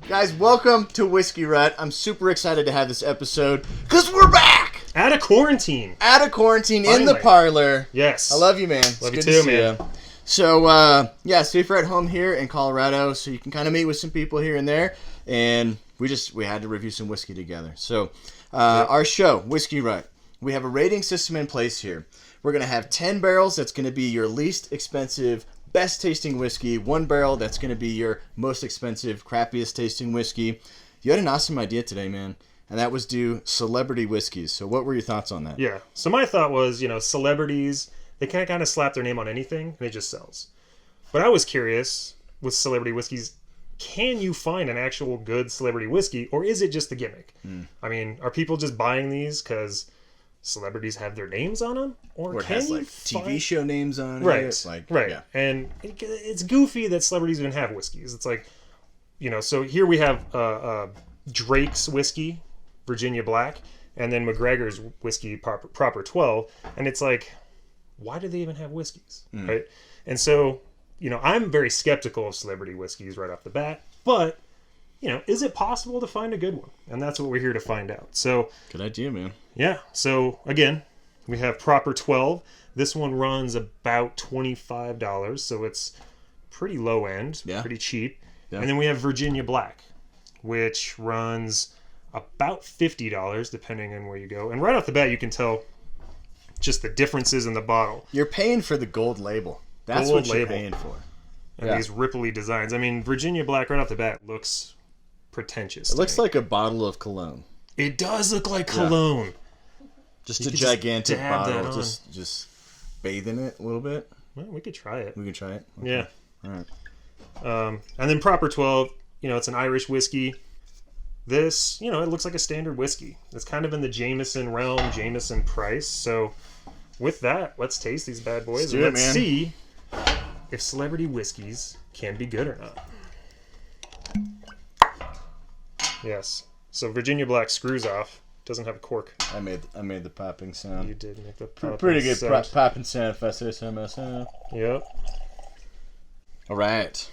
Guys, welcome to Whiskey-Rut. I'm super excited to have this episode because we're back! Out of quarantine. Finally. In the parlor. Yes. I love you, man. Love you too, man. So, safe at home here in Colorado, so you can kind of meet with some people here and there, and we had to review some whiskey together. So, our show, Whiskey-Rut, we have a rating system in place here. We're going to have 10 barrels. That's going to be your least expensive, best tasting whiskey. 1 barrel, that's going to be your most expensive, crappiest tasting whiskey. You had an awesome idea today, man. And that was do celebrity whiskeys. So what were your thoughts on that? Yeah. So my thought was, celebrities, they can't kind of slap their name on anything and it just sells. But I was curious with celebrity whiskeys, can you find an actual good celebrity whiskey or is it just a gimmick? I mean, are people just buying these because celebrities have their names on them? Or it can has you TV show names on right. it. Right. Yeah. And it's goofy that celebrities even have whiskeys. It's like, so here we have Drake's whiskey, Virginia Black, and then McGregor's whiskey, Proper 12. And it's like, why do they even have whiskeys? Right? And so, I'm very skeptical of celebrity whiskeys right off the bat. But, is it possible to find a good one? And that's what we're here to find out. So, good idea, man. Yeah. So, again, we have Proper 12. This one runs about $25, so it's pretty low end, pretty cheap. Yeah. And then we have Virginia Black, which runs about $50, depending on where you go. And right off the bat, you can tell just the differences in the bottle. You're paying for the gold label. That's what you're paying for. And these ripply designs. I mean, Virginia Black right off the bat looks pretentious. It looks like a bottle of cologne. It does look like cologne. Yeah. Just a gigantic bottle. Just bathe in it a little bit. Well, we could try it. We can try it? Okay. Yeah. All right. And then Proper 12, it's an Irish whiskey. This, it looks like a standard whiskey. It's kind of in the Jameson realm, Jameson price. So with that, let's taste these bad boys. Let's see if celebrity whiskeys can be good or not. Yes. So Virginia Black screws off. Doesn't have a cork. I made the popping sound. You did make the popping pretty good sound. Popping sound if I say so myself. Yep. All right.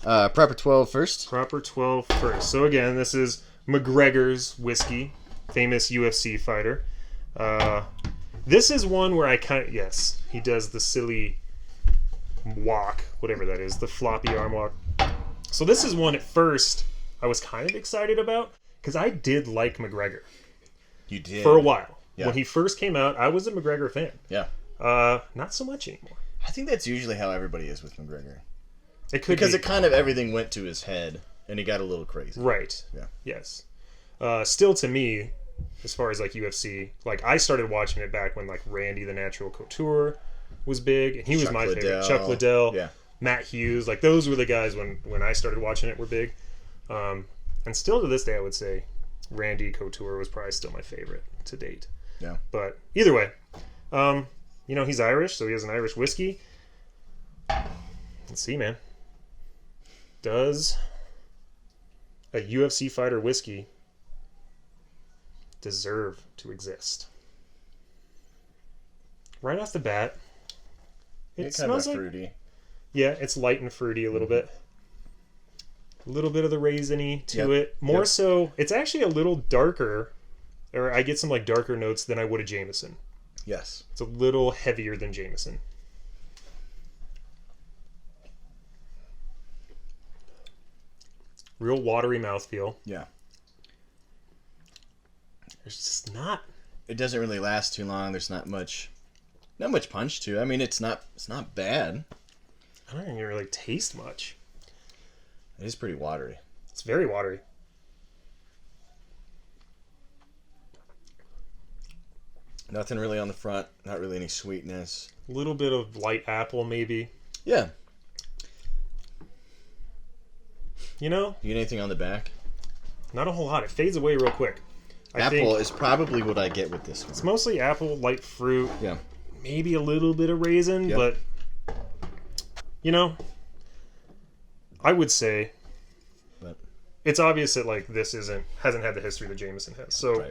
Proper 12 first. Proper 12 first. So again, this is McGregor's whiskey, famous UFC fighter. This is one where he does the silly walk, whatever that is, the floppy arm walk. So this is one at first I was kind of excited about because I did like McGregor. You did? For a while. Yeah. When he first came out, I was a McGregor fan. Yeah. Not so much anymore. I think that's usually how everybody is with McGregor. It could because it kind of everything went to his head and he got a little crazy. Right. Yeah. Yes. Still to me, as far as like UFC, like I started watching it back when like Randy the Natural Couture was big and he was my favorite. Chuck Liddell, Matt Hughes, like those were the guys when I started watching it were big. And still to this day I would say Randy Couture was probably still my favorite to date. Yeah. But either way, he's Irish, so he has an Irish whiskey. Let's see, man. Does a UFC fighter whiskey deserve to exist? Right off the bat, it smells like fruity. Yeah, it's light and fruity a little bit. A little bit of the raisiny to it. More so, it's actually a little darker, or I get some like darker notes than I would a Jameson. Yes. It's a little heavier than Jameson. Real watery mouthfeel. Yeah. There's just not. It doesn't really last too long. There's not much punch to it. I mean, it's not bad. I don't even really taste much. It is pretty watery. It's very watery. Nothing really on the front. Not really any sweetness. A little bit of light apple, maybe. Yeah. You get anything on the back? Not a whole lot. It fades away real quick. Apple is probably what I get with this one. It's mostly apple, light fruit. Yeah. Maybe a little bit of raisin, but I would say it's obvious that like this hasn't had the history that Jameson has. So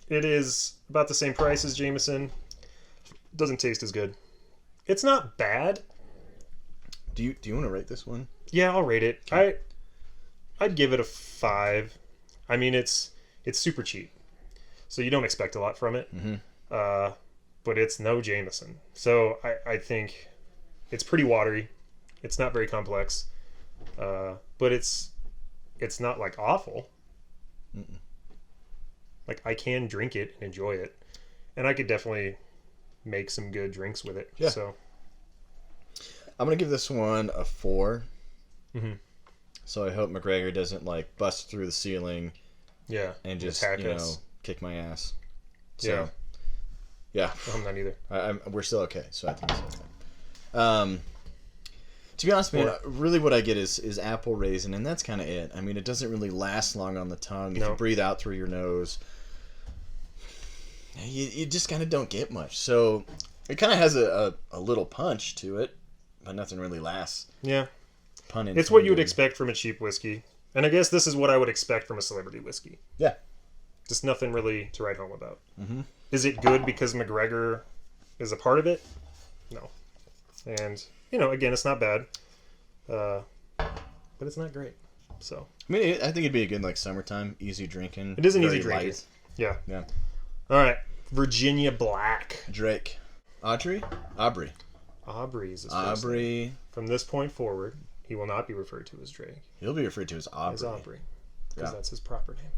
it is about the same price as Jameson. Doesn't taste as good. It's not bad. Do you want to rate this one? Yeah, I'll rate it. I'd give it a 5. I mean, it's super cheap, so you don't expect a lot from it. But it's no Jameson, so I think it's pretty watery. It's not very complex, but it's not like awful. Like I can drink it and enjoy it, and I could definitely make some good drinks with it. Yeah. So I'm gonna give this one a 4. So I hope McGregor doesn't like bust through the ceiling. Yeah. And just attack us. kick my ass. So, yeah. I'm not either. We're still okay. So I think it's okay. To be honest, man, really what I get is apple raisin, and that's kind of it. I mean, it doesn't really last long on the tongue. If you breathe out through your nose, you just kind of don't get much. So it kind of has a little punch to it, but nothing really lasts. Yeah. Pun intended. It's what you would expect from a cheap whiskey. And I guess this is what I would expect from a celebrity whiskey. Yeah. Just nothing really to write home about. Is it good because McGregor is a part of it? No. And, again, it's not bad. But it's not great. So. I mean, I think it'd be a good, summertime, easy drinking. It is an easy drinking. Yeah. Yeah. All right. Virginia Black. Drake. Aubrey is his first name. From this point forward, he will not be referred to as Drake. He'll be referred to as Aubrey. Because that's his proper name.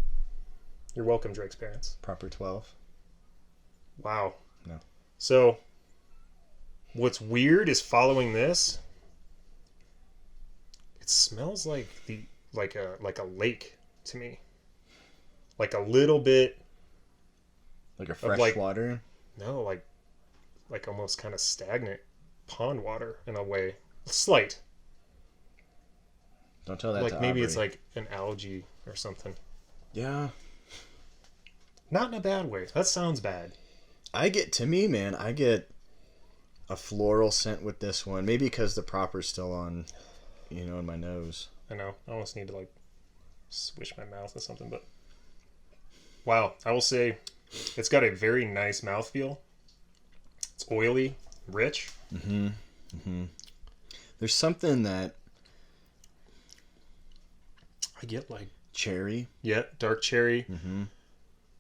You're welcome, Drake's parents. Proper 12. Wow. No. So, what's weird is following this, it smells like a lake to me. Like a little bit. Like a fresh water? No, like almost kind of stagnant pond water in a way. Slight. Don't tell that to maybe Aubrey. it's like an algae or something. Yeah. Not in a bad way. That sounds bad. I get a floral scent with this one. Maybe because the proper's still on, in my nose. I know. I almost need to swish my mouth or something, but wow. I will say it's got a very nice mouthfeel. It's oily, rich. There's something that I get cherry. Yeah, dark cherry.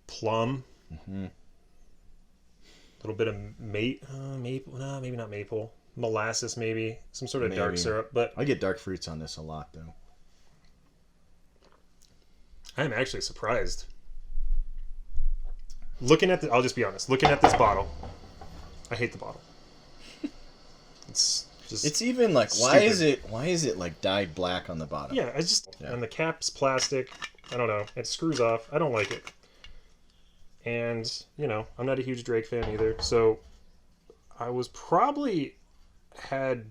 Plum. A little bit of maple. No, maybe not maple. Molasses, maybe. Some sort of dark syrup. But I get dark fruits on this a lot, though. I'm actually surprised. I'll just be honest. Looking at this bottle, I hate the bottle. It's even why is it dyed black on the bottom? Yeah, and the cap's plastic. I don't know. It screws off. I don't like it. And, I'm not a huge Drake fan either. So I was probably had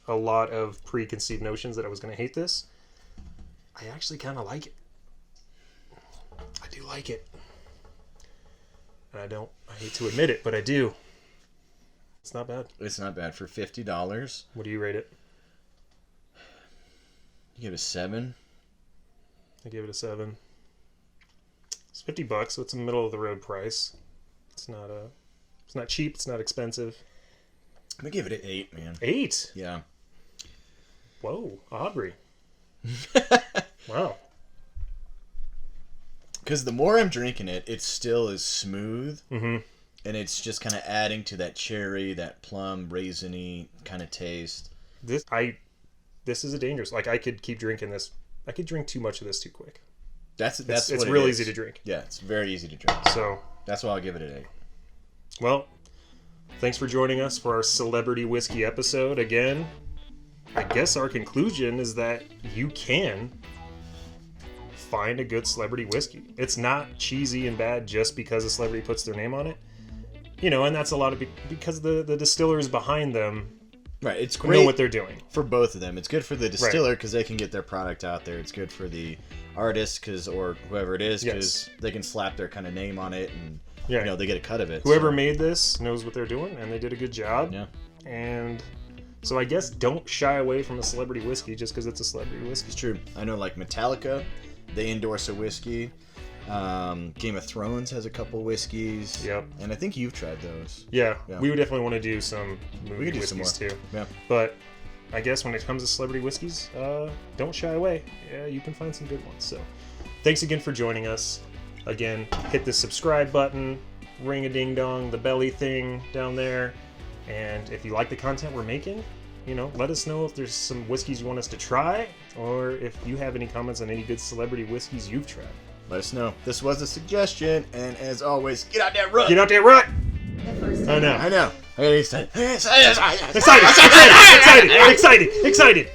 a lot of preconceived notions that I was going to hate this. I actually kind of like it. I do like it. And I hate to admit it, but I do. It's not bad. It's not bad. For $50. What do you rate it? You give it a 7. I give it a 7. It's $50, so it's a middle of the road price. It's not cheap, it's not expensive. I'm gonna give it an 8, man. 8? Yeah. Whoa, Aubrey. Wow. Because the more I'm drinking it, it still is smooth. Mm-hmm. And it's just kind of adding to that cherry, that plum, raisiny kind of taste. This is a dangerous. I could keep drinking this. I could drink too much of this too quick. It's real easy to drink. Yeah, it's very easy to drink. So that's why I'll give it an 8. Well, thanks for joining us for our celebrity whiskey episode. Again, I guess our conclusion is that you can find a good celebrity whiskey. It's not cheesy and bad just because a celebrity puts their name on it. And that's a lot of because the distillers behind them it's great know what they're doing. For both of them. It's good for the distiller because they can get their product out there. It's good for the artist or whoever it is because they can slap their kind of name on it and they get a cut of it. Whoever made this knows what they're doing and they did a good job. Yeah. And so I guess don't shy away from a celebrity whiskey just because it's a celebrity whiskey. It's true. I know Metallica, they endorse a whiskey. Game of Thrones has a couple whiskeys. Yep. And I think you've tried those. Yeah. We would definitely want to do some movie we could do whiskeys some more. too. Yeah. But I guess when it comes to celebrity whiskeys, don't shy away. Yeah, you can find some good ones. So, thanks again for joining us. Again, hit the subscribe button, ring a ding dong, the belly thing down there, and if you like the content we're making, let us know if there's some whiskeys you want us to try, or if you have any comments on any good celebrity whiskeys you've tried. Let us know. This was a suggestion, and as always, get out that rut. Get out that rut. I know. I got excited. Excited.